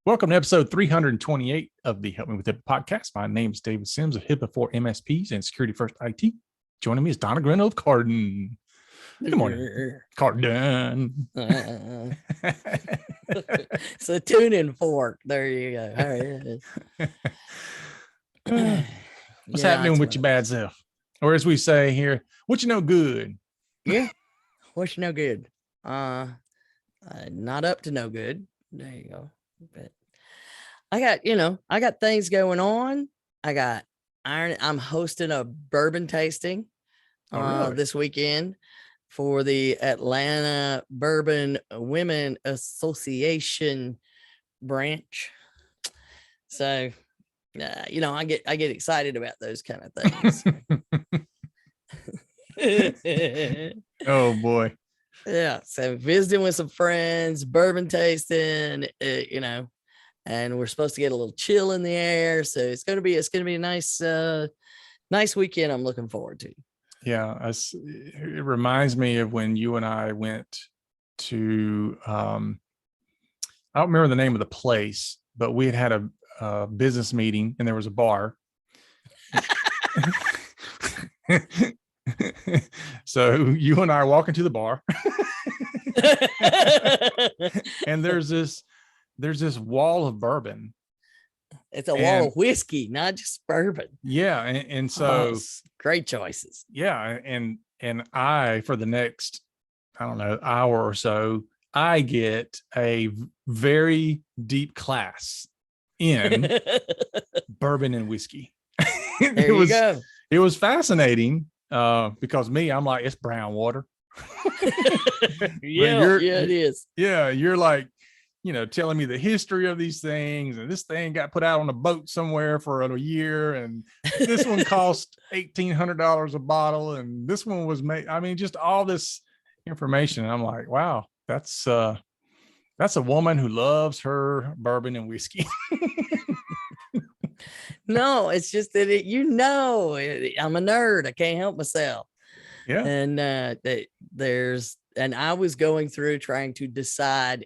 Welcome to episode 328 of the Help Me With HIPAA podcast. My name is David Sims of HIPAA for MSPs and Security First IT. Joining me is Donna Grin of Carden. Good morning, Carden. It's a tuning fork. There you go. All right. What's happening with your bad self? Or as we say here, what you know good? Yeah. What you know good? Not up to no good. There you go. But I got things going on. I'm hosting a bourbon tasting this weekend for the Atlanta Bourbon Women Association branch. So, I get excited about those kind of things. Oh boy. Yeah. So visiting with some friends, bourbon tasting, and we're supposed to get a little chill in the air. So it's gonna be a nice weekend. I'm looking forward to. Yeah, it reminds me of when you and I went to I don't remember the name of the place, but we had a business meeting and there was a bar. So you and I are walking to the bar and there's this wall of bourbon. It's a wall of whiskey, not just bourbon. Yeah. And so great choices. Yeah. And I, for the next, I don't know, hour or so, I get a very deep class in bourbon and whiskey. There you go. It was fascinating because I'm like, it's brown water. Yeah, it is. Yeah. You're like, telling me the history of these things, and this thing got put out on a boat somewhere for a year, and this one cost $1,800 a bottle, and this one was made. I mean, just all this information. And I'm like, wow, that's a woman who loves her bourbon and whiskey. No, it's just that I'm a nerd. I can't help myself. Yeah. And and I was going through trying to decide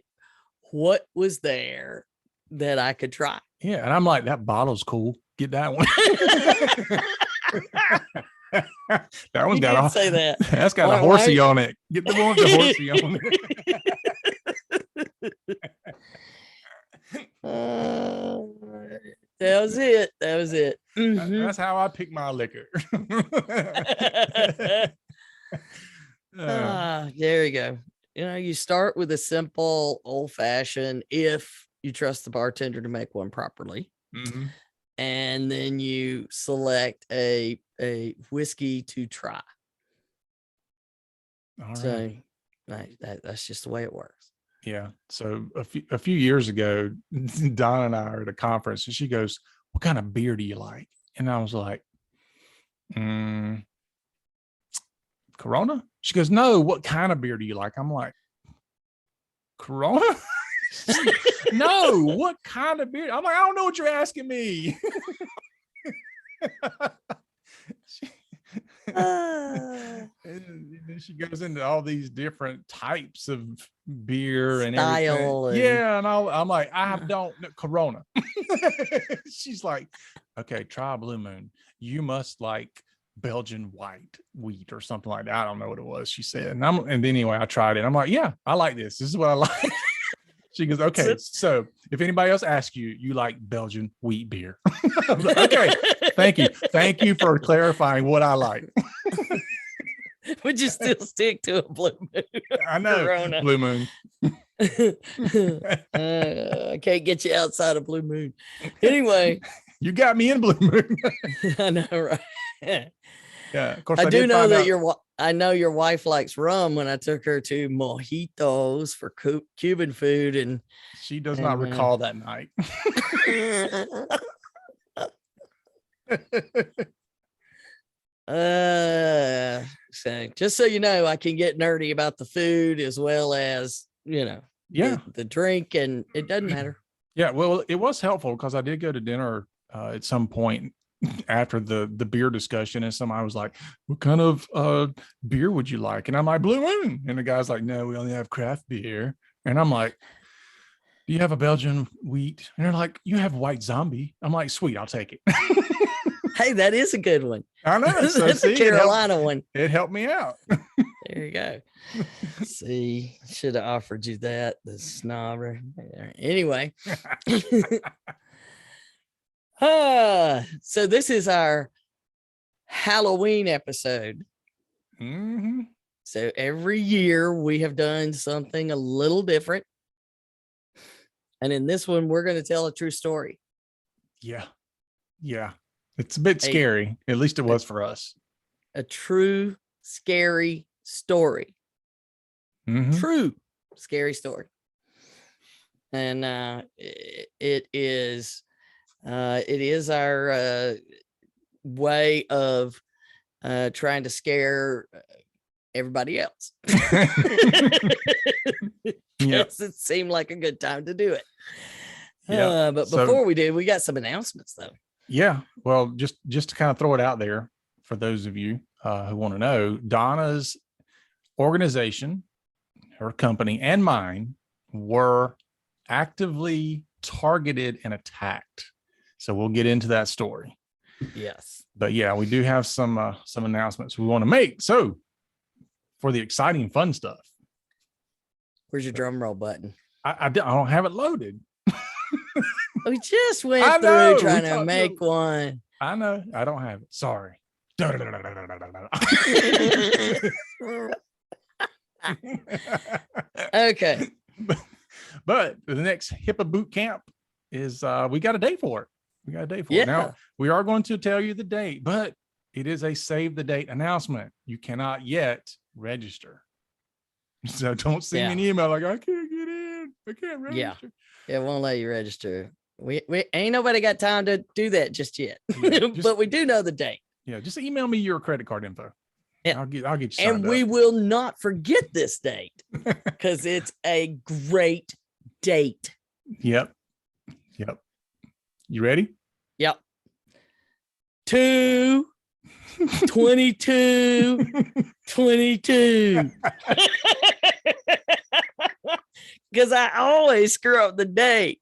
what was there that I could try. Yeah. And I'm like, that bottle's cool. Get that one. That one's got say that. That's got a horsey on it. Get the one with the horsey on it. That was it. Mm-hmm. That's how I pick my liquor. There you go. You start with a simple old-fashioned if you trust the bartender to make one properly. Mm-hmm. And then you select a whiskey to try. All right. So that's just the way it works. Yeah. So a few years ago, Donna and I are at a conference, and she goes, "What kind of beer do you like?" And I was like, Corona? She goes, "No, what kind of beer do you like?" I'm like, Corona? No, what kind of beer? I'm like, I don't know what you're asking me. And then she goes into all these different types of beer and style everything. Yeah, and I'm like, I don't know, Corona. She's like, okay, try Blue Moon. You must like Belgian white wheat or something like that. I don't know what it was, she said. And anyway, I tried it. I'm like, yeah, I like this. This is what I like. She goes, okay, so if anybody else asks you, you like Belgian wheat beer. Like, okay, thank you. Thank you for clarifying what I like. Would you still stick to a Blue Moon? I know, Corona. Blue Moon. I can't get you outside of Blue Moon. Anyway. You got me in Blue Moon. I know, right? Yeah, of course. I do know that I know your wife likes rum when I took her to mojitos for Cuban food, and she does not recall that night. So just so you know, I can get nerdy about the food as well as the drink, and it doesn't matter. Yeah, well, it was helpful because I did go to dinner at some point after the beer discussion, and somebody was like, "What kind of beer would you like?" And I'm like, "Blue Moon." And the guy's like, "No, we only have craft beer." And I'm like, do you have a Belgian wheat? And they're like, you have white zombie. I'm like, sweet, I'll take it. Hey, that is a good one. I know. So That's see, a Carolina one. It helped me out. There you go. See, should have offered you that. The snobber. Anyway. So this is our Halloween episode. Mm-hmm. So every year we have done something a little different. And in this one, we're going to tell a true story. Yeah. Yeah. It's a bit scary. At least it was for us. A true, scary story. Mm-hmm. True, scary story. And it is our way of trying to scare everybody else. Yes, it seemed like a good time to do it. But before we do, we got some announcements though. Yeah, well, just to kind of throw it out there for those of you who want to know, Donna's organization, her company, and mine were actively targeted and attacked. So we'll get into that story. Yes, but yeah, we do have some announcements we want to make. So for the exciting, fun stuff, where's your drum roll button? I don't have it loaded. We just went through trying to make one. I know. I don't have it. Sorry. Okay. But the next HIPAA boot camp is we got a date for it. it. Now, we are going to tell you the date, but it is a save the date announcement. You cannot yet register. So don't send me an email like, I can't get in. I can't register. Yeah, it won't let you register. We ain't nobody got time to do that just yet. But we do know the date. Yeah, just email me your credit card info. Yeah. I'll get you signed and we will not forget this date because it's a great date. Yep. You ready? Yep. 2/22/22. Because I always screw up the date.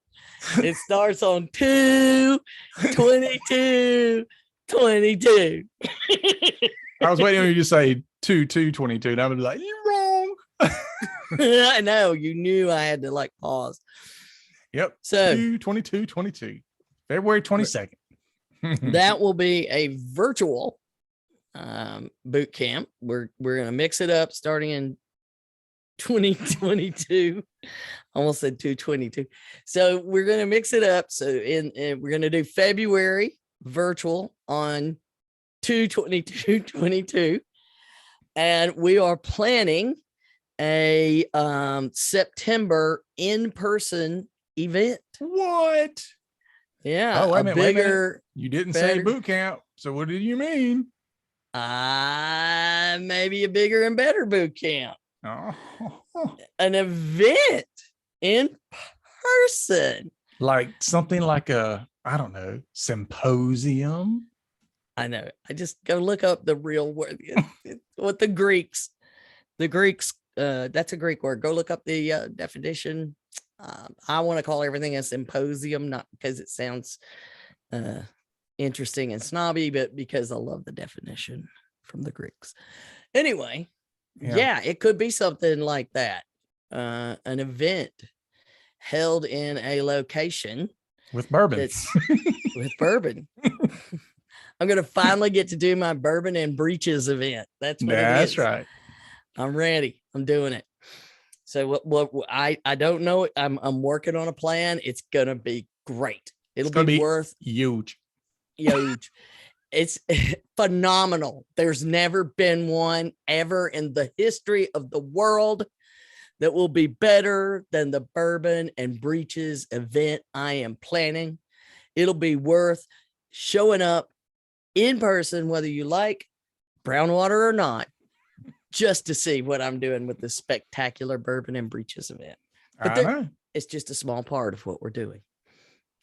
It starts on 2/22/22. I was waiting on you to say 2/2/22, and I was like, you're wrong. I know, you knew I had to like pause. Yep. So 2/22/22, February 22nd. That will be a virtual boot camp. We're gonna mix it up starting in 2022. Almost said 2/22. So we're gonna mix it up. So we're gonna do February virtual on 2/22/22, and we are planning a September in-person event. What? Yeah. Oh, wait a minute. You didn't say boot camp. So what did you mean? Maybe a bigger and better boot camp. Oh. An event in person. Like something like a, I don't know, symposium. I know. I just go look up the real word. What the Greeks, that's a Greek word. Go look up the definition. I want to call everything a symposium, not because it sounds interesting and snobby, but because I love the definition from the Greeks. Anyway, yeah, it could be something like that. An event held in a location with bourbon. With bourbon. I'm going to finally get to do my bourbon and breeches event. That's what it is. That's right. I'm ready. I'm doing it. So what I don't know. I'm working on a plan. It's going to be great. It'll be worth huge. It's phenomenal. There's never been one ever in the history of the world that will be better than the bourbon and breeches event I am planning. It'll be worth showing up in person, whether you like brown water or not, just to see what I'm doing with this spectacular bourbon and breeches event. But it's just a small part of what we're doing.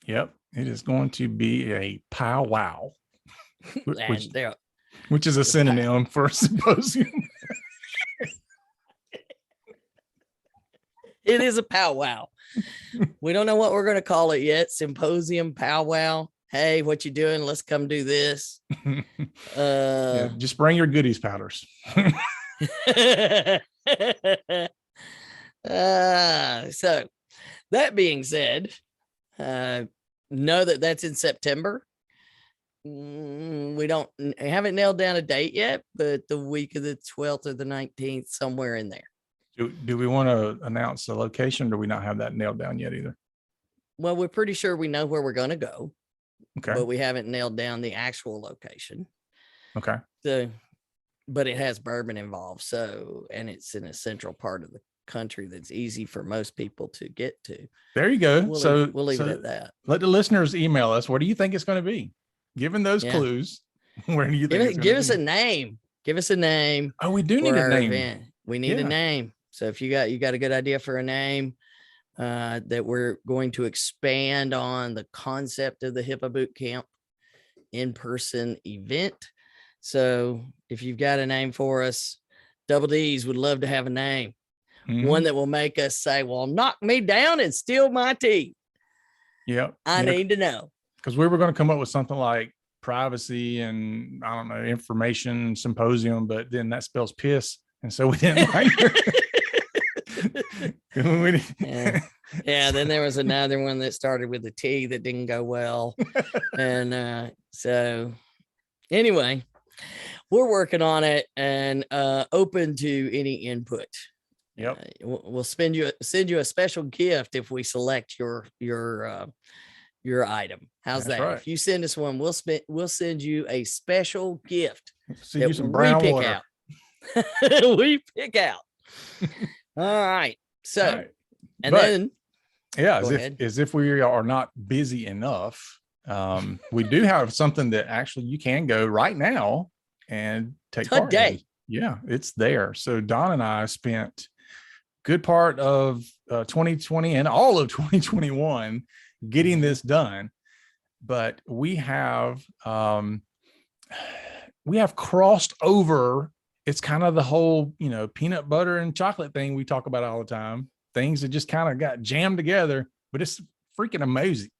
Yep. It is going to be a powwow, which is a synonym for a symposium. It is a powwow. We don't know what we're going to call it yet. Symposium, powwow. Hey, what you doing? Let's come do this. Yeah, just bring your goodies powders. So that being said, know that that's in September. We haven't nailed down a date yet, but the week of the 12th or the 19th, somewhere in there. Do we want to announce the location, or do we not have that nailed down yet either? Well, we're pretty sure we know where we're going to go. Okay. But we haven't nailed down the actual location. Okay. So, but it has bourbon involved. So, and it's in a central part of the country that's easy for most people to get to. There you go. We'll leave it at that. Let the listeners email us. What do you think it's going to be? Given those clues, where do you think give us a name? Give us a name. Oh, we do need a name. Event. We need a name. So if you got a good idea for a name, that we're going to expand on the concept of the HIPAA boot camp in-person event. So if you've got a name for us, Double D's would love to have a name. Mm-hmm. One that will make us say, well, knock me down and steal my tea. Yeah. I need to know. Because we were going to come up with something like privacy and, I don't know, information symposium, but then that spells piss. And so we didn't like it. Yeah, then there was another one that started with a T that didn't go well. And so anyway, we're working on it and open to any input. Yep. We'll send you a special gift if we select your item. How's that? Right. If you send us one, we'll send you a special gift. Send you some brown water. We pick out. All right. So, then, yeah, as if we are not busy enough, we do have something that actually you can go right now and take part in. Yeah, it's there. So Don and I spent good part of 2020 and all of 2021 getting this done, but we have crossed over. It's kind of the whole, peanut butter and chocolate thing we talk about all the time. Things that just kind of got jammed together, but it's freaking amazing.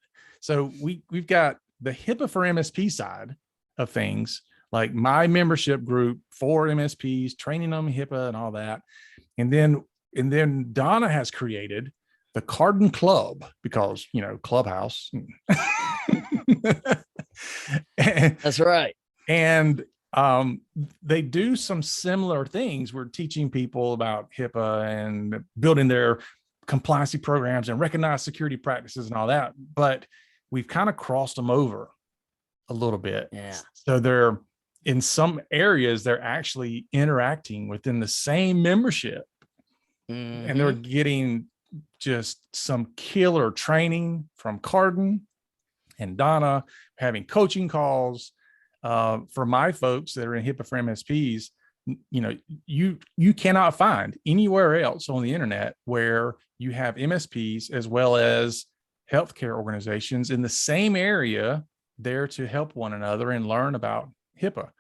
So we've got the HIPAA for MSP side of things, like my membership group for MSPs, training them HIPAA and all that. And then Donna has created the Cardin Club because, Clubhouse. That's right. And they do some similar things. We're teaching people about HIPAA and building their compliance programs and recognized security practices and all that. But we've kind of crossed them over a little bit. Yeah. So they're in some areas, they're actually interacting within the same membership. Mm-hmm. And they're getting just some killer training from Cardin and Donna, having coaching calls. For my folks that are in HIPAA for MSPs, you cannot find anywhere else on the internet where you have MSPs as well as healthcare organizations in the same area there to help one another and learn about HIPAA.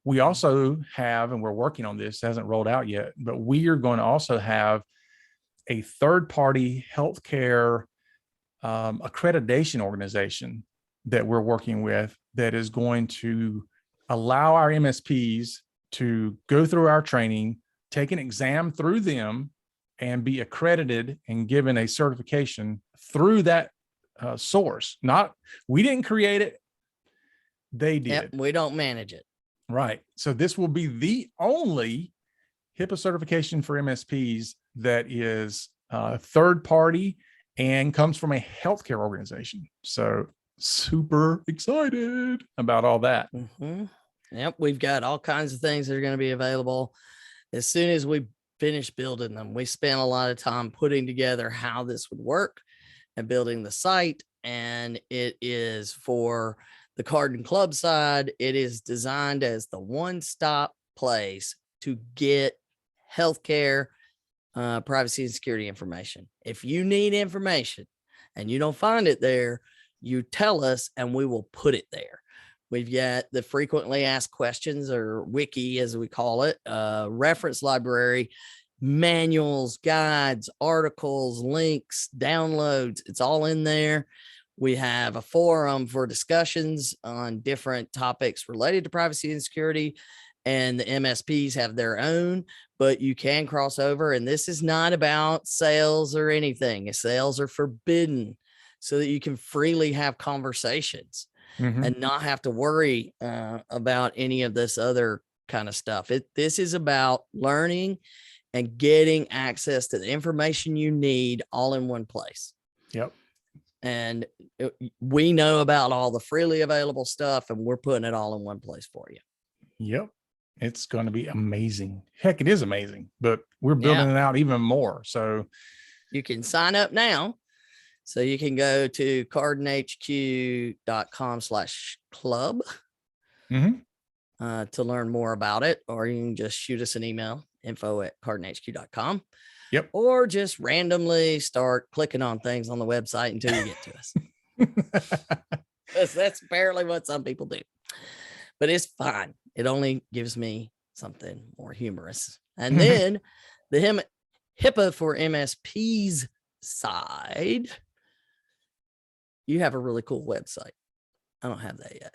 We also have, and we're working on this, hasn't rolled out yet, but we are going to also have a third-party healthcare accreditation organization that we're working with that is going to allow our MSPs to go through our training, take an exam through them, and be accredited and given a certification through that source. We didn't create it, they did. Yep, we don't manage it. Right. So this will be the only HIPAA certification for MSPs that is third party and comes from a healthcare organization. So super excited about all that. Mm-hmm. Yep. We've got all kinds of things that are going to be available as soon as we finish building them. We spent a lot of time putting together how this would work and building the site. And it is for the Cardin Club side. It is designed as the one-stop place to get healthcare, privacy and security information. If you need information and you don't find it there, you tell us and we will put it there. We've got the frequently asked questions, or wiki as we call it, reference library. manuals, guides, articles, links, downloads. It's all in there. We have a forum for discussions on different topics related to privacy and security, and the MSPs have their own, but you can cross over. And this is not about sales or anything. Sales are forbidden so that you can freely have conversations and not have to worry about any of this other kind of stuff. This is about learning and getting access to the information you need all in one place. Yep. And we know about all the freely available stuff, and we're putting it all in one place for you. Yep. It's going to be amazing. Heck, it is amazing, but we're building it out even more. So you can sign up now. So you can go to cardinhq.com/club to learn more about it, or you can just shoot us an email, info@cardinhq.com. Yep. Or just randomly start clicking on things on the website until you get to us. That's apparently what some people do. But it's fine. It only gives me something more humorous. And then the HIPAA for MSPs side, you have a really cool website. I don't have that yet.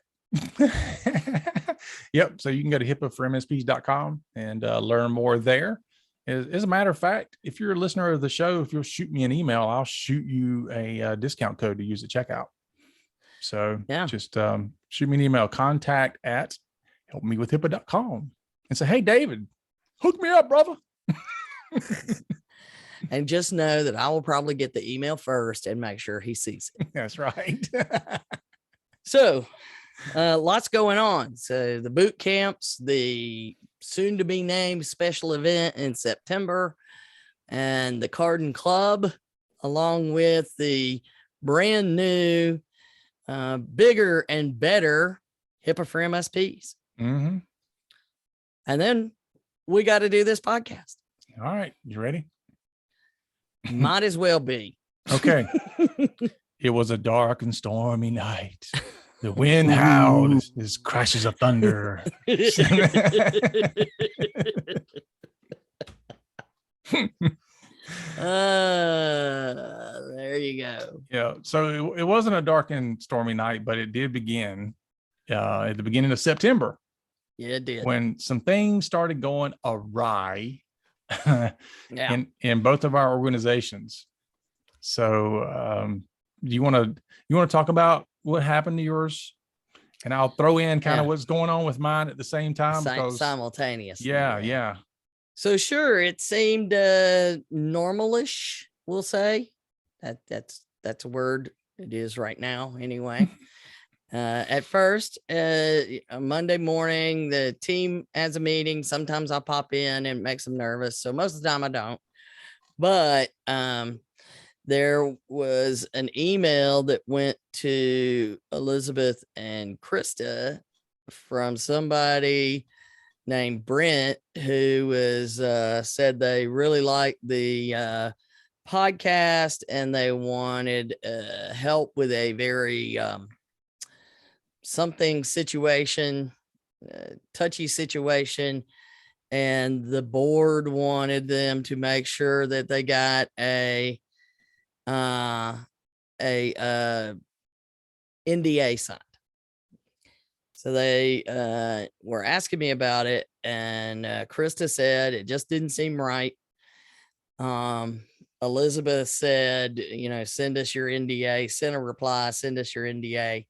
Yep. So you can go to HIPAA4MSPs.com and learn more there. As a matter of fact, if you're a listener of the show, if you'll shoot me an email, I'll shoot you a discount code to use at checkout. So just shoot me an email, contact@helpmewithhipaa.com, and say, hey, David, hook me up, brother. And just know that I will probably get the email first and make sure he sees it. That's right. So lots going on. So the boot camps, the soon to be named special event in September, and the Cardin Club, along with the brand new, bigger and better HIPAA for MSPs. And then we got to do this podcast. All right. You ready? Might as well be. Okay. It was a dark and stormy night. The wind howled as crashes of thunder. There you go. Yeah. So it wasn't a dark and stormy night, but it did begin at the beginning of September. Yeah, it did. When some things started going awry in both of our organizations. So you want to talk about what happened to yours, and I'll throw in kind of what's going on with mine at the same time. Simultaneously. Yeah. So sure, it seemed normalish, we'll say. That's a word. It is right now anyway. At first, a Monday morning, the team has a meeting. Sometimes I pop in and it makes them nervous. So most of the time I don't. But there was an email that went to Elizabeth and Krista from somebody named Brent, who was said they really liked the podcast and they wanted help with a very touchy situation, and the board wanted them to make sure that they got a NDA signed. So they were asking me about it, and Krista said it just didn't seem right. Elizabeth said, send us your NDA, send a reply, send us your NDA,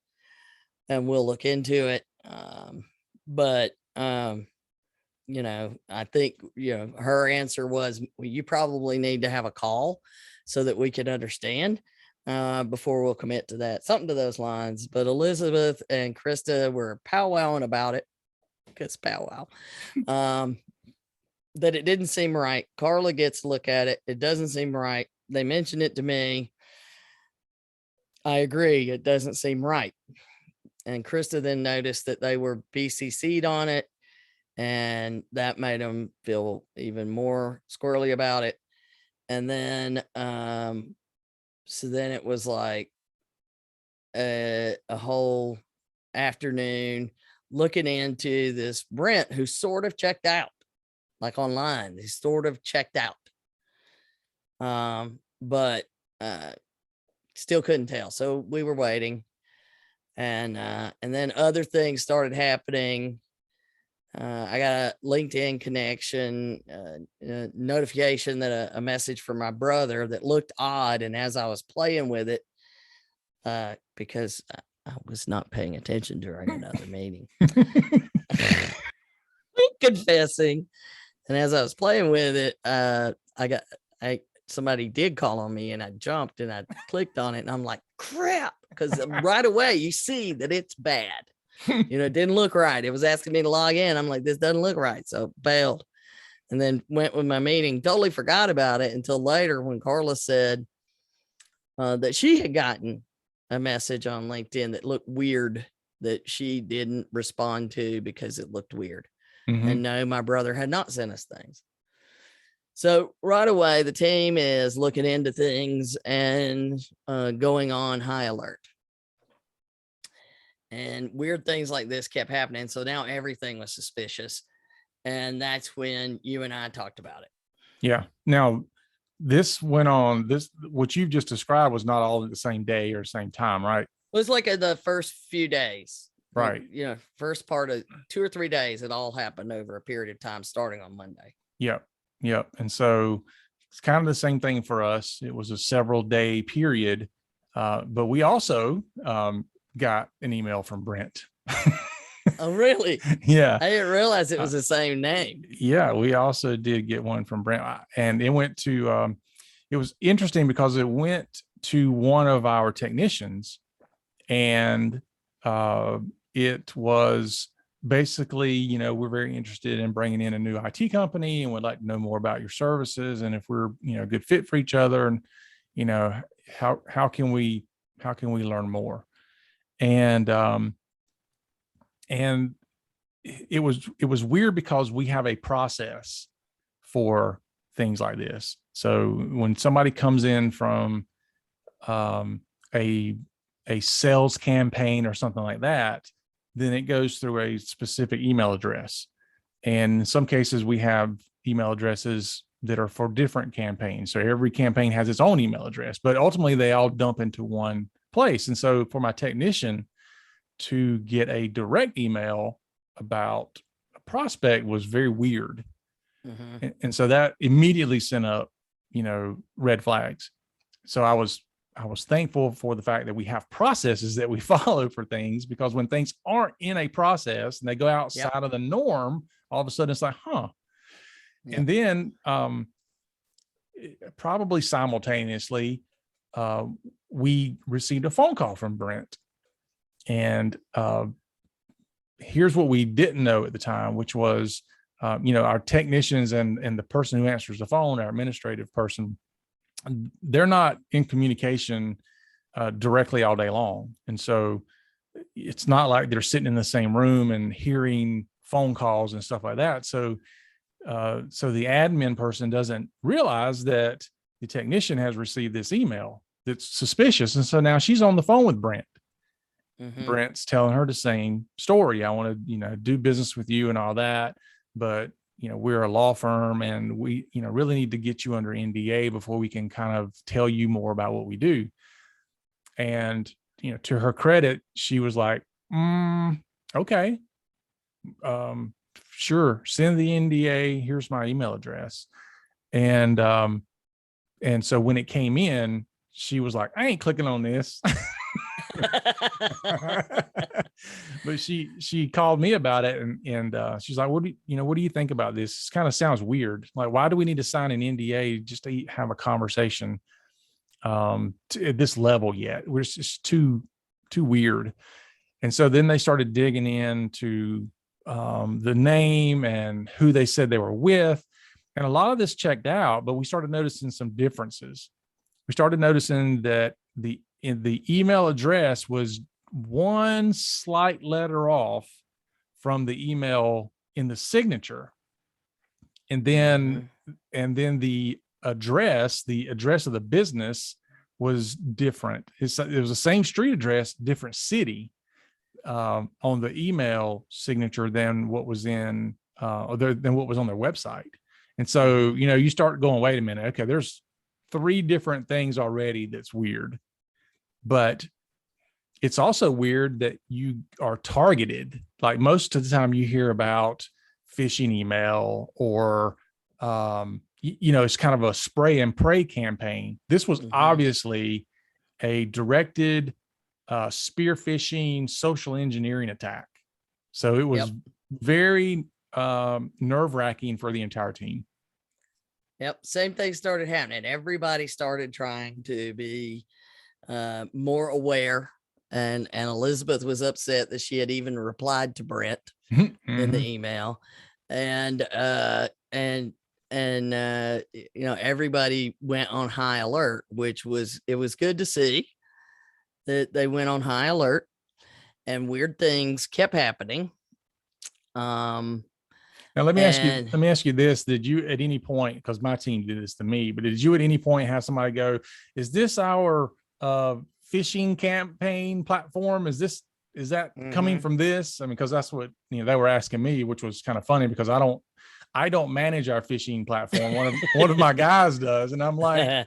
and we'll look into it. But I think, her answer was, well, you probably need to have a call so that we can understand before we'll commit to that, something to those lines. But Elizabeth and Krista were powwowing about it, because powwow, that it didn't seem right. Carla gets to look at it. It doesn't seem right. They mentioned it to me. I agree. It doesn't seem right. And Krista then noticed that they were BCC'd on it, and that made them feel even more squirrely about it. And then, so then it was like a whole afternoon looking into this Brent, who sort of checked out. like online. He sort of checked out. But still couldn't tell. So we were waiting. And then other things started happening. I got a LinkedIn connection, notification that a message from my brother that looked odd. And as I was playing with it, because I was not paying attention during another meeting, confessing. And as I was playing with it, somebody did call on me, and I jumped and I clicked on it, and I'm like, crap, because right away you see that it's bad. It didn't look right. It was asking me to log in. I'm like, this doesn't look right. So bailed, and then went with my meeting. Totally forgot about it until later when Carla said that she had gotten a message on LinkedIn that looked weird that she didn't respond to because it looked weird. Mm-hmm. And no, my brother had not sent us things. So right away, the team is looking into things and going on high alert. And weird things like this kept happening. So now everything was suspicious. And that's when you and I talked about it. Yeah. Now, this went on, what you've just described was not all at the same day or same time, right? It was like the first few days. Right. Like, first part of 2 or 3 days, it all happened over a period of time starting on Monday. Yep. Yep. And so it's kind of the same thing for us. It was a several day period. But we also got an email from Brent. Oh, really? Yeah. I didn't realize it was the same name. Yeah. We also did get one from Brent, and it went to, it was interesting because it went to one of our technicians, and it was basically, we're very interested in bringing in a new IT company, and would like to know more about your services, and if we're, a good fit for each other, and, how can we learn more? And it was weird because we have a process for things like this. So when somebody comes in from a sales campaign or something like that, then it goes through a specific email address. And in some cases, we have email addresses that are for different campaigns. So every campaign has its own email address, but ultimately they all dump into one place. And so for my technician to get a direct email about a prospect was very weird. Mm-hmm. And so that immediately sent up, red flags. So I was thankful for the fact that we have processes that we follow for things, because when things aren't in a process and they go outside of the norm, all of a sudden it's like, huh. Yep. And then probably simultaneously, we received a phone call from Brent. And here's what we didn't know at the time, which was, our technicians and the person who answers the phone, our administrative person, they're not in communication directly all day long. And so it's not like they're sitting in the same room and hearing phone calls and stuff like that. So the admin person doesn't realize that the technician has received this email that's suspicious. And so now she's on the phone with Brent. Mm-hmm. Brent's telling her the same story. I want to, do business with you and all that, but we're a law firm, and we, really need to get you under NDA before we can kind of tell you more about what we do. And, to her credit, she was like, okay, sure. Send the NDA. Here's my email address. And so when it came in, she was like, I ain't clicking on this. But she called me about it, and she's like, what do you think about this? This kind of sounds weird. Like, why do we need to sign an NDA just to have a conversation at this level yet? We're just too weird. And so then they started digging into the name and who they said they were with, and a lot of this checked out, but we started noticing some differences. We started noticing that the email address was one slight letter off from the email in the signature. And then the address of the business was different. It was the same street address, different city on the email signature than what was in than what was on their website. And so, you start going, wait a minute. Okay. There's 3 different things already. That's weird, but it's also weird that you are targeted. Like most of the time you hear about phishing email or, it's kind of a spray and pray campaign. This was obviously a directed spear phishing social engineering attack. So it was very nerve-wracking for the entire team. Yep. Same thing started happening. Everybody started trying to be more aware. And Elizabeth was upset that she had even replied to Brett in the email. And everybody went on high alert, it was good to see that they went on high alert, and weird things kept happening. Now let me ask you this. Did you at any point, because my team did this to me, but did you at any point have somebody go, is this our phishing campaign platform? Is that coming from this? I mean, because that's what they were asking me, which was kind of funny because I don't manage our phishing platform. One of my guys does, and I'm like,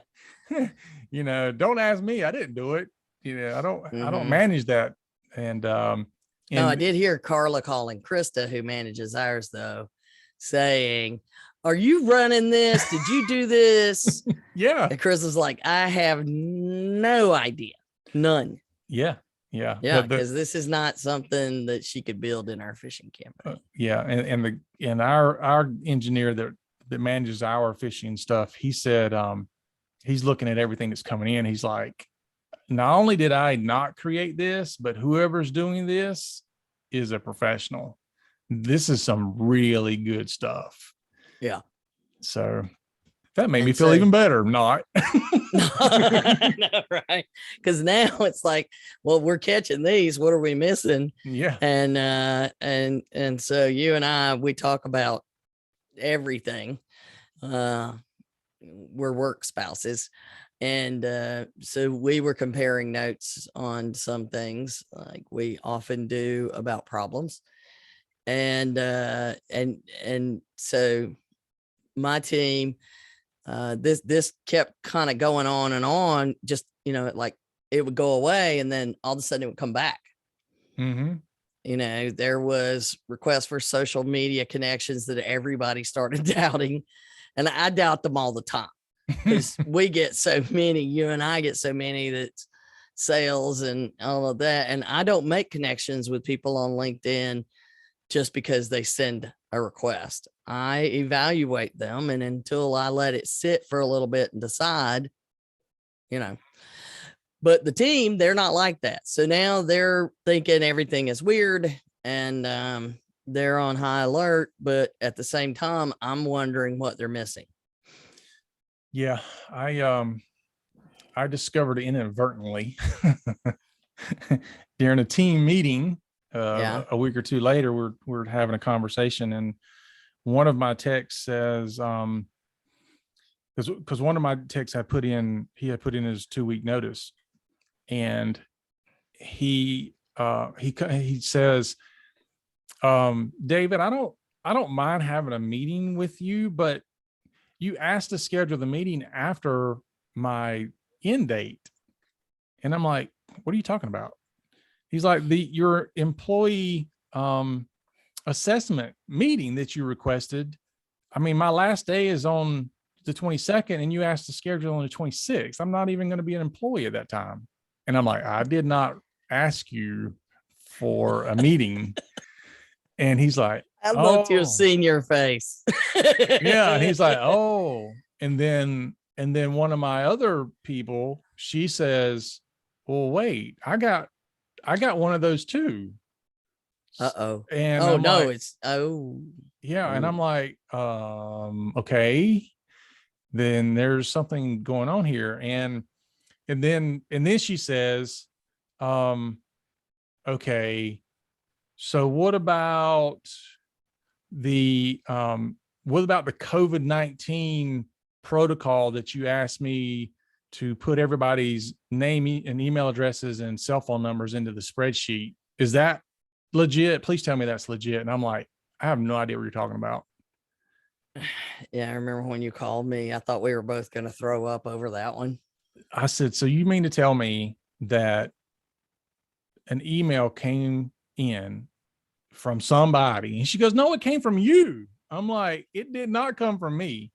don't ask me. I didn't do it. I don't manage that. And no, I did hear Carla calling Krista, who manages ours, though, saying, "Are you running this? Did you do this?" Yeah. And Chris was like, "I have no idea, none." Yeah. Because this is not something that she could build in our phishing campaign. And our engineer that manages our phishing stuff, he said he's looking at everything that's coming in. He's like, not only did I not create this, but whoever's doing this is a professional. This is some really good stuff. Yeah. So that made me feel even better. Not. No, right. Because now it's like, well, we're catching these. What are we missing? Yeah. And so you and I, we talk about everything. We're work spouses. And so we were comparing notes on some things like we often do about problems. And so my team, this kept kind of going on and on, just, like it would go away and then all of a sudden it would come back. There was requests for social media connections that everybody started doubting. And I doubt them all the time. Because we get so many, you and I get so many that's sales and all of that. And I don't make connections with people on LinkedIn just because they send a request. I evaluate them, and until I let it sit for a little bit and decide, but the team, they're not like that. So now they're thinking everything is weird, and they're on high alert, but at the same time, I'm wondering what they're missing. Yeah, I discovered inadvertently during a team meeting a week or two later. We're having a conversation, and one of my techs says, because one of my techs had put in his 2-week notice, and he says, David, I don't mind having a meeting with you, but you asked to schedule the meeting after my end date. And I'm like, what are you talking about? He's like, your employee assessment meeting that you requested. I mean, my last day is on the 22nd and you asked to schedule on the 26th. I'm not even going to be an employee at that time. And I'm like, I did not ask you for a meeting. And he's like, I'd love to have seen your face. Yeah. And he's like, oh, and then one of my other people, she says, well, wait, I got one of those too. Uh-oh. And oh I'm no, like, it's yeah. And I'm like, okay, then there's something going on here. And then she says, okay, so what about the COVID-19 protocol that you asked me to put everybody's name and email addresses and cell phone numbers into the spreadsheet? Is that legit? Please tell me that's legit. And I'm like, I have no idea what you're talking about. Yeah, I remember when you called me. I thought we were both going to throw up over that one. I said, so you mean to tell me that an email came in from somebody? And she goes, no, it came from you. I'm like, it did not come from me.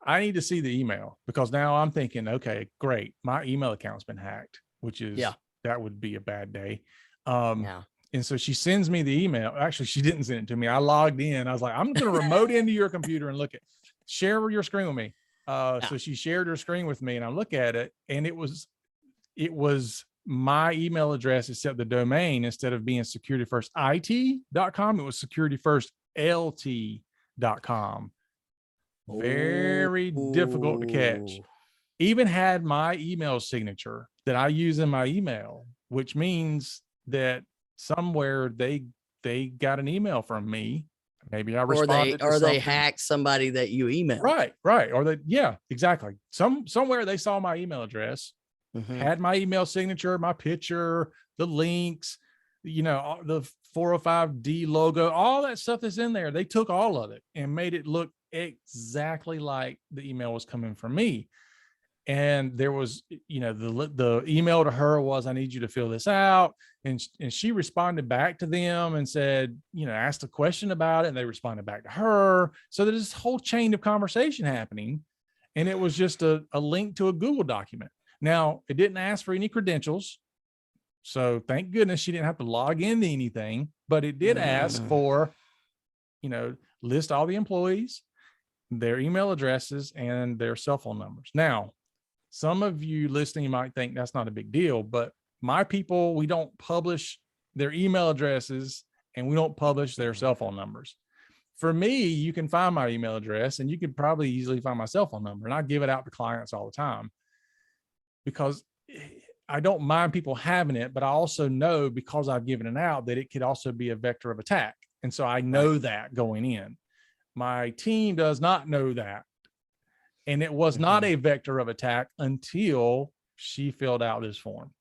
I need to see the email, because now I'm thinking, okay, great. My email account's been hacked, which is, that would be a bad day. And so she sends me the email. Actually, she didn't send it to me. I logged in. I was like, I'm going to remote into your computer and share your screen with me. So she shared her screen with me, and I look at it, and it was my email address, except the domain, instead of being securityfirstit.com, it was securityfirstlt.com. Very difficult to catch. Even had my email signature that I use in my email, which means that somewhere they got an email from me. Maybe I responded, or they hacked somebody that you emailed. Right. Or exactly. Somewhere they saw my email address, had my email signature, my picture, the links, the 405D logo, all that stuff that's in there. They took all of it and made it look exactly like the email was coming from me. And there was, the email to her was, I need you to fill this out. And she responded back to them and said, asked a question about it, and they responded back to her. So there's this whole chain of conversation happening. And it was just a link to a Google document. Now, it didn't ask for any credentials. So thank goodness she didn't have to log into anything, but it did ask for, list all the employees, their email addresses, and their cell phone numbers. Now, some of you listening might think that's not a big deal, but my people, we don't publish their email addresses and we don't publish their cell phone numbers. For me, you can find my email address and you could probably easily find my cell phone number, and I give it out to clients all the time because I don't mind people having it, but I also know, because I've given it out, that it could also be a vector of attack. And so I know that going in. My team does not know that. And it was not a vector of attack until she filled out this form.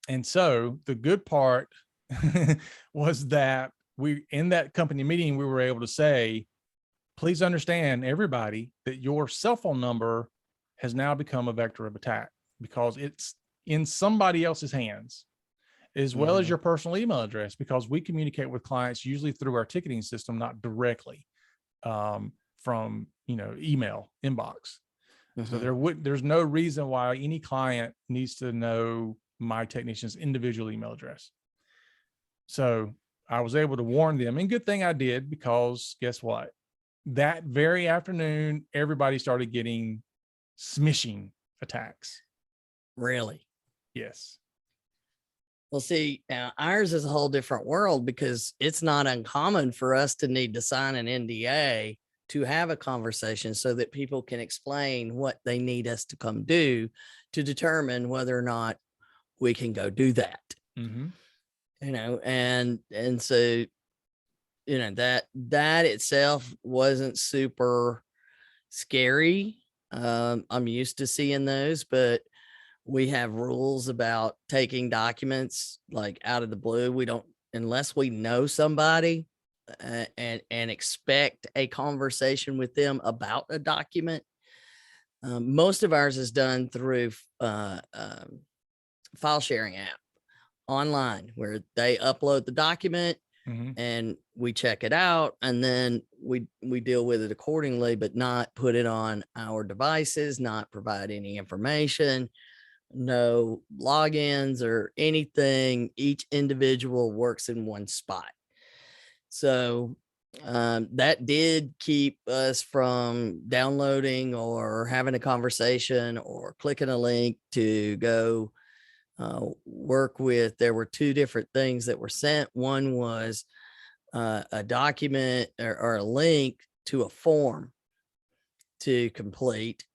And so the good part was that in that company meeting, we were able to say, please understand, everybody, that your cell phone number has now become a vector of attack because it's in somebody else's hands, as well as your personal email address, because we communicate with clients usually through our ticketing system, not directly from email inbox. So there's no reason why any client needs to know my technician's individual email address. So I was able to warn them, and good thing I did, because guess what? That very afternoon, everybody started getting smishing attacks. Really? Yes. Well, see, ours is a whole different world, because it's not uncommon for us to need to sign an NDA to have a conversation so that people can explain what they need us to come do to determine whether or not we can go do that. And so, that itself wasn't super scary. I'm used to seeing those, but we have rules about taking documents like out of the blue. We don't, unless we know somebody and expect a conversation with them about a document. Most of ours is done through file sharing app online, where they upload the document and we check it out, and then we deal with it accordingly, but not put it on our devices, not provide any information, no logins or anything. Each individual works in one spot. So that did keep us from downloading or having a conversation or clicking a link to go work with. There were two different things that were sent. One was a document or a link to a form to complete.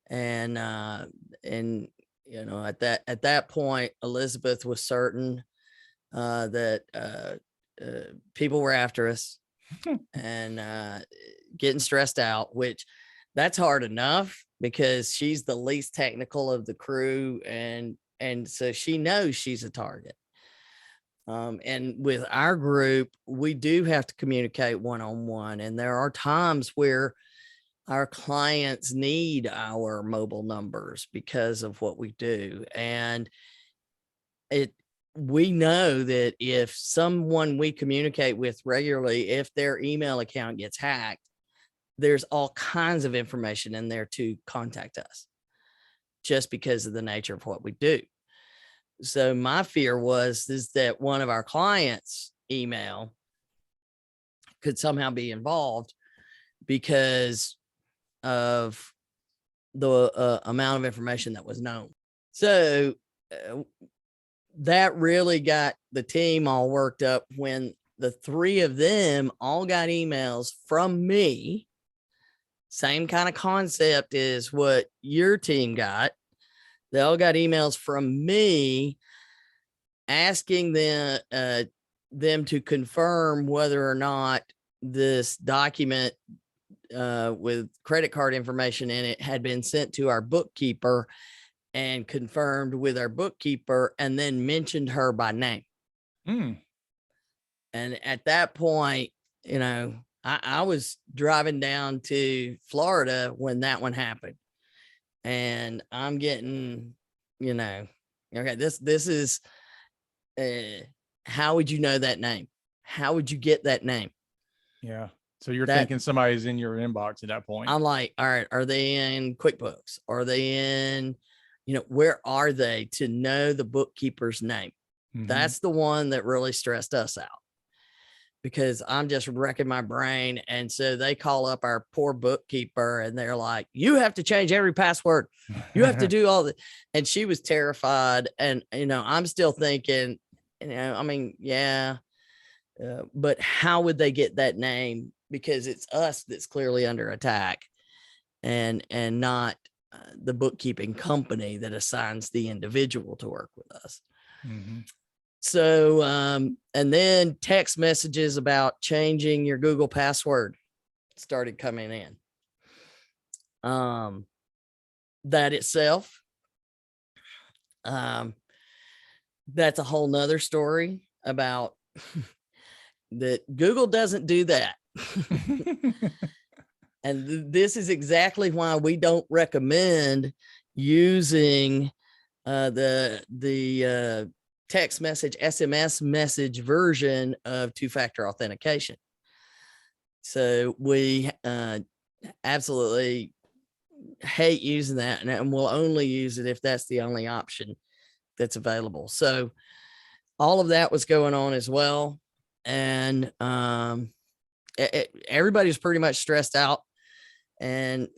And at that point, Elizabeth was certain that people were after us and getting stressed out, which that's hard enough because she's the least technical of the crew. And so she knows she's a target. And with our group, we do have to communicate one-on-one. And there are times where our clients need our mobile numbers because of what we do. And we know that if someone we communicate with regularly, if their email account gets hacked, there's all kinds of information in there to contact us just because of the nature of what we do. So my fear is that one of our clients' email could somehow be involved because of the amount of information that was known. So that really got the team all worked up when the three of them all got emails from me. Same kind of concept as what your team got. They all got emails from me asking them to confirm whether or not this document with credit card information in it had been sent to our bookkeeper and confirmed with our bookkeeper, and then mentioned her by name. And at that point, I was driving down to Florida when that one happened, and I'm getting, okay, this is, how would you know that name? How would you get that name? Yeah. So you're thinking somebody's in your inbox at that point. I'm like, all right, are they in QuickBooks? Are they in, where are they to know the bookkeeper's name? Mm-hmm. That's the one that really stressed us out, because I'm just wrecking my brain. And so they call up our poor bookkeeper and they're like, you have to change every password. You have to do all that. And she was terrified. And, I'm still thinking, yeah, but how would they get that name? Because it's us that's clearly under attack, and not the bookkeeping company that assigns the individual to work with us. Mm-hmm. So, and then text messages about changing your Google password started coming in. That itself, that's a whole nother story about that. Google doesn't do that. And this is exactly why we don't recommend using the text message, SMS message version of two-factor authentication. So we absolutely hate using that, and we'll only use it if that's the only option that's available. So all of that was going on as well. And everybody's pretty much stressed out, and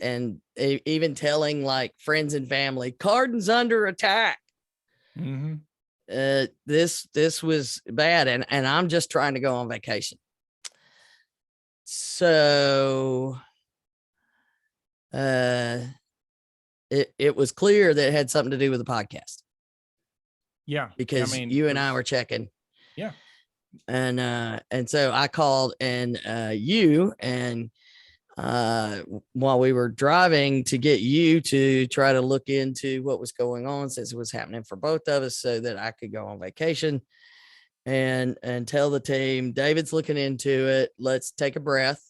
even telling like friends and family, Cardin's under attack. Mm-hmm. This was bad, and I'm just trying to go on vacation. So it was clear that it had something to do with the podcast. Yeah, because you and I were checking. Yeah. And so I called you while we were driving to get you to try to look into what was going on, since it was happening for both of us, so that I could go on vacation and tell the team, David's looking into it. Let's take a breath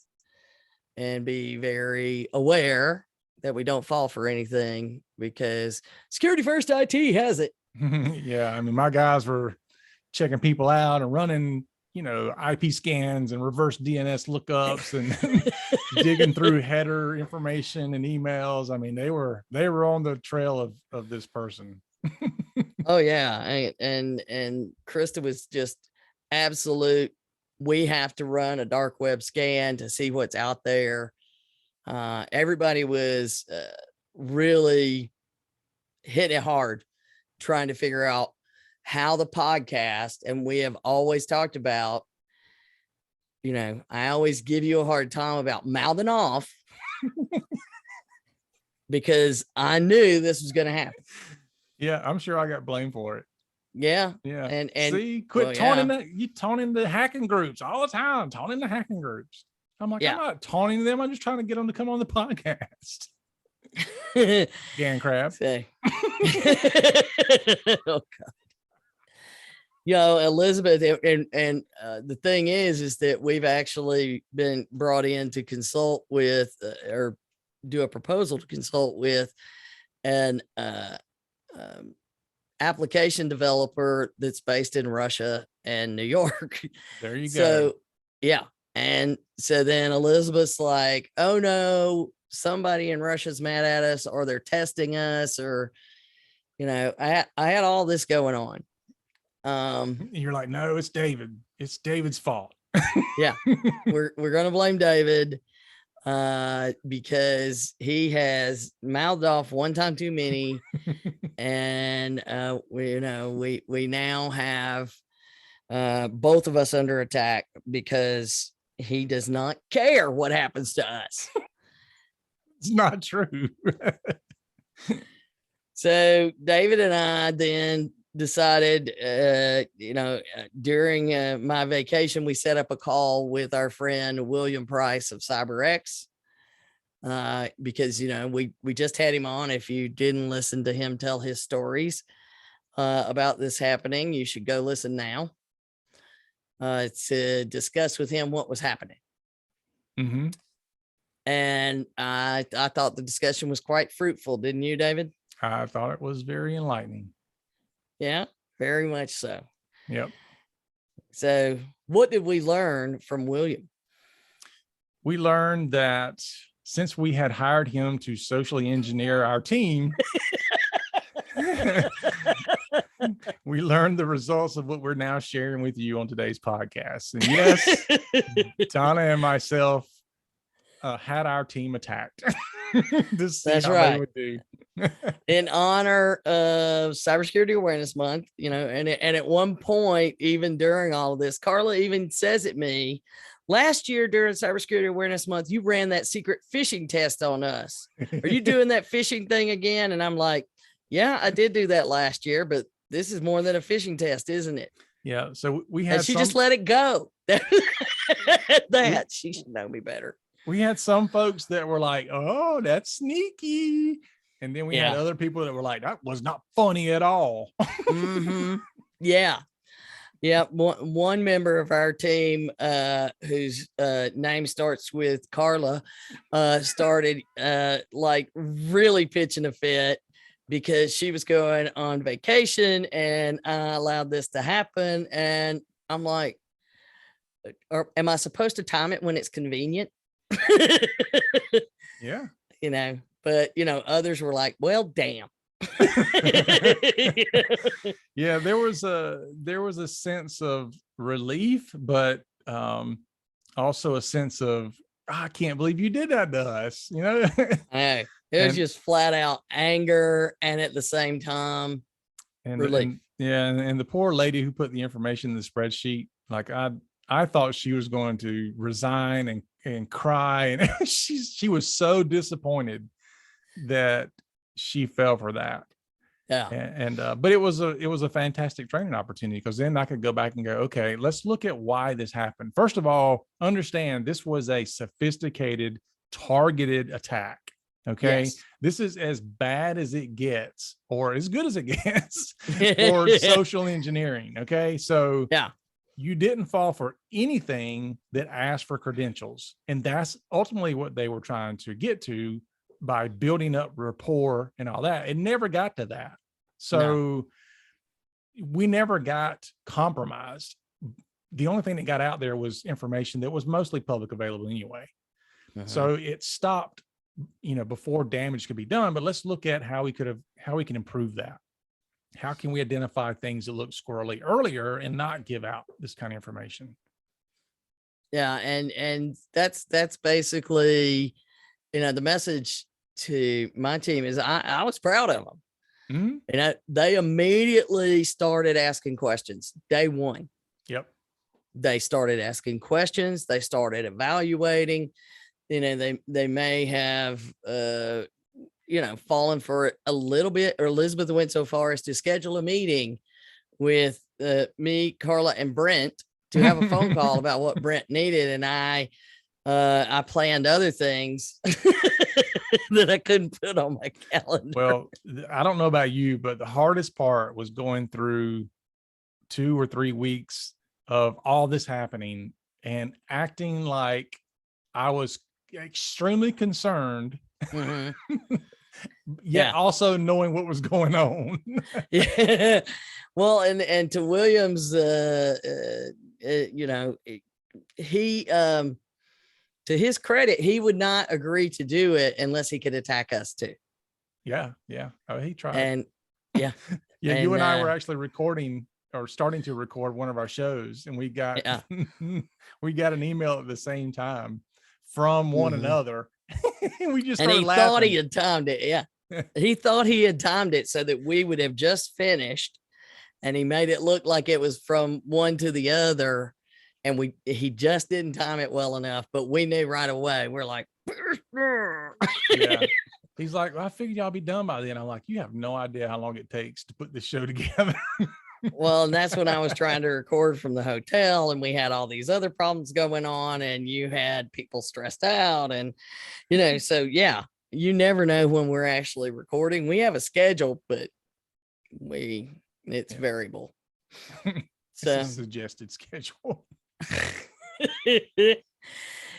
and be very aware that we don't fall for anything, because Security First IT has it. Yeah. My guys were checking people out and running, IP scans and reverse DNS lookups and digging through header information and emails. They were on the trail of this person. Oh yeah. And Krista was just absolute. We have to run a dark web scan to see what's out there. Everybody was really hitting it hard, trying to figure out how the podcast, and we have always talked about, I always give you a hard time about mouthing off because I knew this was going to happen. Yeah, I'm sure I got blamed for it. Yeah. Yeah. And see, quit taunting the hacking groups all the time, taunting the hacking groups. I'm like, I'm not taunting them. I'm just trying to get them to come on the podcast. Gan crab. Oh God. Elizabeth, and the thing is that we've actually been brought in to consult with or do a proposal to consult with an application developer that's based in Russia and New York. There you go. So, yeah. And so then Elizabeth's like, oh no, somebody in Russia's mad at us, or they're testing us, or, I had all this going on. You're like, no, it's David. It's David's fault. Yeah. We're going to blame David because he has mouthed off one time too many. And we now have both of us under attack because he does not care what happens to us. It's not true. So David and I then decided, during my vacation, we set up a call with our friend William Price of CyberX. Because we just had him on. If you didn't listen to him tell his stories about this happening, you should go listen now. To discuss with him what was happening. Mm-hmm. And I thought the discussion was quite fruitful, didn't you, David? I thought it was very enlightening. Yeah, very much so. Yep. So what did we learn from William? We learned that since we had hired him to socially engineer our team, we learned the results of what we're now sharing with you on today's podcast. And yes, Donna and myself had our team attacked. That's right. Would do. In honor of Cybersecurity Awareness Month, and at one point, even during all of this, Carla even says at me, last year during Cybersecurity Awareness Month, you ran that secret phishing test on us. Are you doing that phishing thing again? And I'm like, yeah, I did do that last year, but this is more than a phishing test, isn't it? Yeah. So we had. And she just let it go. She should know me better. We had some folks that were like, oh, that's sneaky. And then we had other people that were like, that was not funny at all. Mm-hmm. Yeah. Yeah. One member of our team, whose name starts with Carla, started like really pitching a fit because she was going on vacation and I allowed this to happen. And I'm like, am I supposed to time it when it's convenient? Yeah. But others were like, well, damn. Yeah, there was a sense of relief, but also a sense of, I can't believe you did that to us. Hey, it was just flat out anger, and at the same time, relief. And the poor lady who put the information in the spreadsheet, like I thought she was going to resign and cry, and she was so disappointed that she fell for that. Yeah. But it was a fantastic training opportunity, because then I could go back and go, okay, let's look at why this happened. First of all, understand this was a sophisticated, targeted attack. Okay. Yes. This is as bad as it gets, or as good as it gets for social engineering. Okay. So yeah, you didn't fall for anything that asked for credentials. And that's ultimately what they were trying to get to by building up rapport and all that. It never got to that. So we never got compromised. The only thing that got out there was information that was mostly public available anyway. So it stopped, before damage could be done. But let's look at how we can improve that. How can we identify things that look squirrely earlier and not give out this kind of information? Yeah. And that's basically, the message to my team is I was proud of them. Mm-hmm. They immediately started asking questions day one. Yep. They started asking questions. They started evaluating. They may have, fallen for it a little bit, or Elizabeth went so far as to schedule a meeting with me, Carla, and Brent to have a phone call about what Brent needed. And I planned other things that I couldn't put on my calendar. Well, I don't know about you, but the hardest part was going through 2 or 3 weeks of all this happening and acting like I was extremely concerned, yet also knowing what was going on. Yeah. Well, and to Williams, you know, he, to his credit, he would not agree to do it unless he could attack us too. Yeah. Oh, he tried. And yeah. Yeah. And, you and I were actually recording or starting to record one of our shows, and we got we got an email at the same time from one another. We just started laughing. Thought he had timed it. Yeah. He thought he had timed it so that we would have just finished, and he made it look like it was from one to the other, and he just didn't time it well enough, but we knew right away. We're like, yeah. He's like, well, I figured y'all be done by then. I'm like, you have no idea how long it takes to put this show together. Well, and that's when I was trying to record from the hotel, and we had all these other problems going on, and you had people stressed out, and, you know, so yeah, you never know when we're actually recording. We have a schedule, but it's variable. So it's a suggested schedule.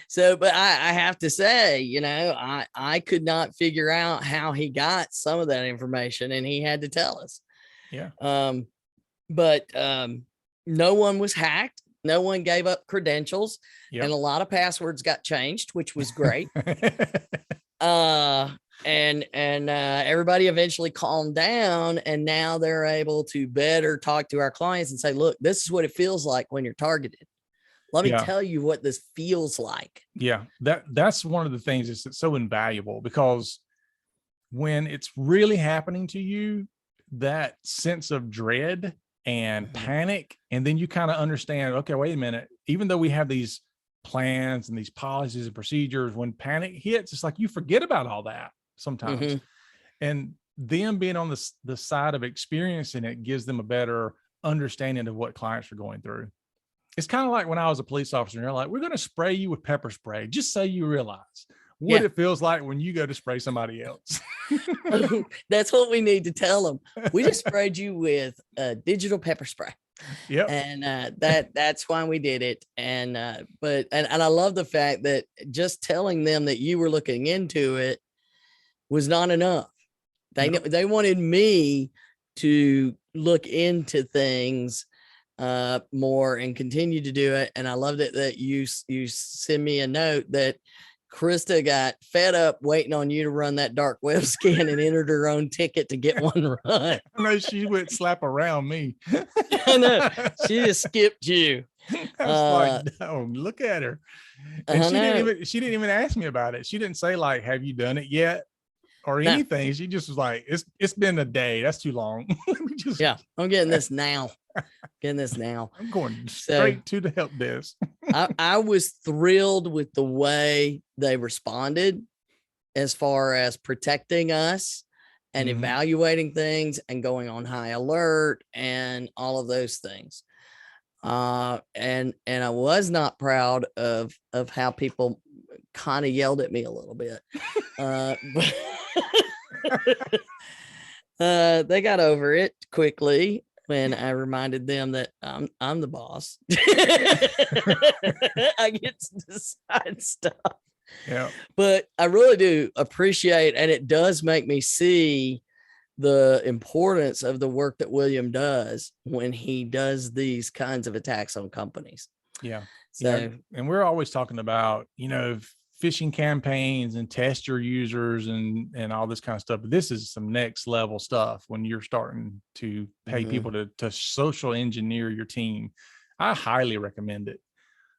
So, but I have to say, you know, I could not figure out how he got some of that information, and he had to tell us. Yeah. But no one was hacked. No one gave up credentials, and a lot of passwords got changed, which was great. And everybody eventually calmed down, and now they're able to better talk to our clients and say, look, this is what it feels like when you're targeted. Let me tell you what this feels like. Yeah, that's one of the things that's so invaluable, because when it's really happening to you, that sense of dread and panic, and then you kind of understand, okay, wait a minute, even though we have these plans and these policies and procedures, when panic hits, it's like you forget about all that sometimes. And them being on the side of experiencing it gives them a better understanding of what clients are going through. It's kind of like when I was a police officer, and they're like, we're going to spray you with pepper spray, just so you realize what it feels like when you go to spray somebody else. That's what we need to tell them. We just sprayed you with digital pepper spray. Yep. And that's why we did it. And but I love the fact that just telling them that you were looking into it was not enough. They wanted me to look into things more and continue to do it. And I loved it that you send me a note that Krista got fed up waiting on you to run that dark web scan and entered her own ticket to get one run. No, she went slap around me. I know. She just skipped you. I was like, no, look at her. And she didn't even ask me about it. She didn't say, like, have you done it yet? Or anything. She just was like, it's been a day. That's too long. I'm getting this now. I'm going straight to the help desk. I was thrilled with the way they responded as far as protecting us and evaluating things and going on high alert and all of those things. And I was not proud of how people kind of yelled at me a little bit. They got over it quickly when I reminded them that I'm the boss. I get to decide stuff. Yeah. But I really do appreciate, and it does make me see the importance of the work that William does when he does these kinds of attacks on companies. Yeah. So, and we're always talking about, phishing campaigns and test your users and all this kind of stuff. But this is some next level stuff when you're starting to pay people to social engineer your team. I highly recommend it.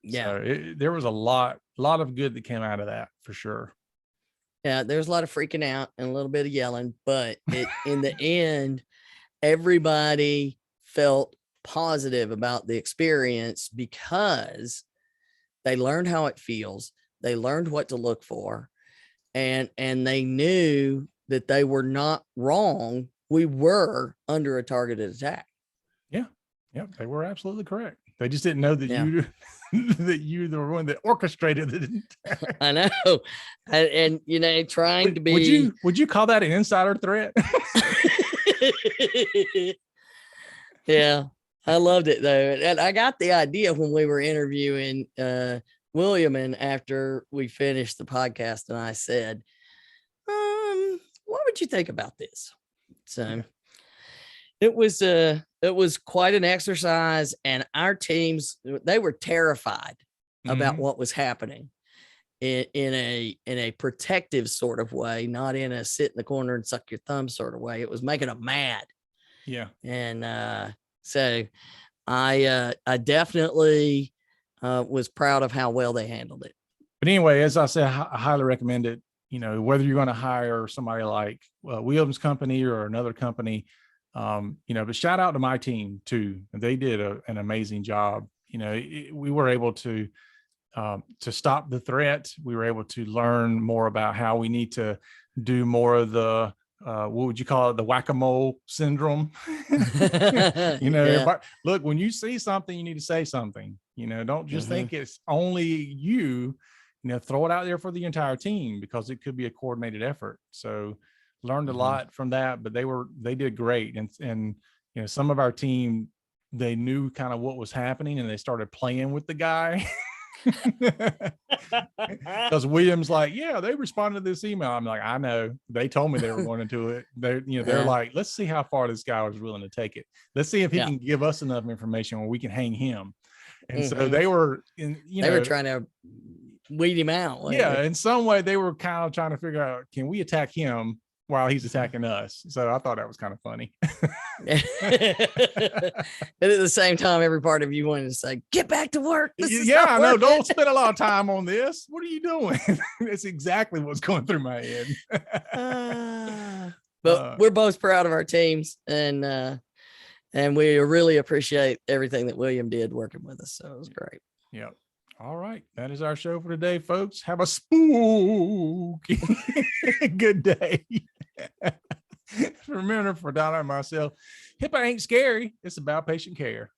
Yeah. So there was a lot of good that came out of that for sure. Yeah. There's a lot of freaking out and a little bit of yelling, but in the end, everybody felt positive about the experience because they learned how it feels. They learned what to look for, and they knew that they were not wrong. We were under a targeted attack. Yeah. Yeah. They were absolutely correct. They just didn't know that you the one that orchestrated it. I know. And trying to be, would you call that an insider threat? Yeah. I loved it though. And I got the idea when we were interviewing William, and after we finished the podcast, and I said, what would you think about this? So it was quite an exercise, and our teams, they were terrified about what was happening in a protective sort of way, not in a sit in the corner and suck your thumb sort of way. It was making them mad. Yeah. And so I definitely was proud of how well they handled it. But anyway, as I said, I highly recommend it. You know, whether you're going to hire somebody like Williams Company or another company, you know, but shout out to my team too. They did an amazing job. You know, we were able to stop the threat. We were able to learn more about how we need to do more of the, what would you call it? The whack-a-mole syndrome. You know, look, when you see something, you need to say something, you know, don't just think it's only you, throw it out there for the entire team, because it could be a coordinated effort. So learned a lot from that, but they did great. And, some of our team, they knew kind of what was happening, and they started playing with the guy. Because William's like, yeah, they responded to this email. I'm like, I know, they told me they were going into it. They're like, let's see how far this guy was willing to take it. Let's see if he can give us enough information where we can hang him. And so they were they were trying to weed him out. Yeah, in some way they were kind of trying to figure out, can we attack him while he's attacking us? So I thought that was kind of funny. But at the same time, every part of you wanted to say, get back to work. I know. Don't spend a lot of time on this. What are you doing? That's exactly what's going through my head. But we're both proud of our teams, and we really appreciate everything that William did working with us. So it was great. Yep. All right. That is our show for today, folks. Have a spooky good day. Remember, for Donna and myself, HIPAA ain't scary. It's about patient care.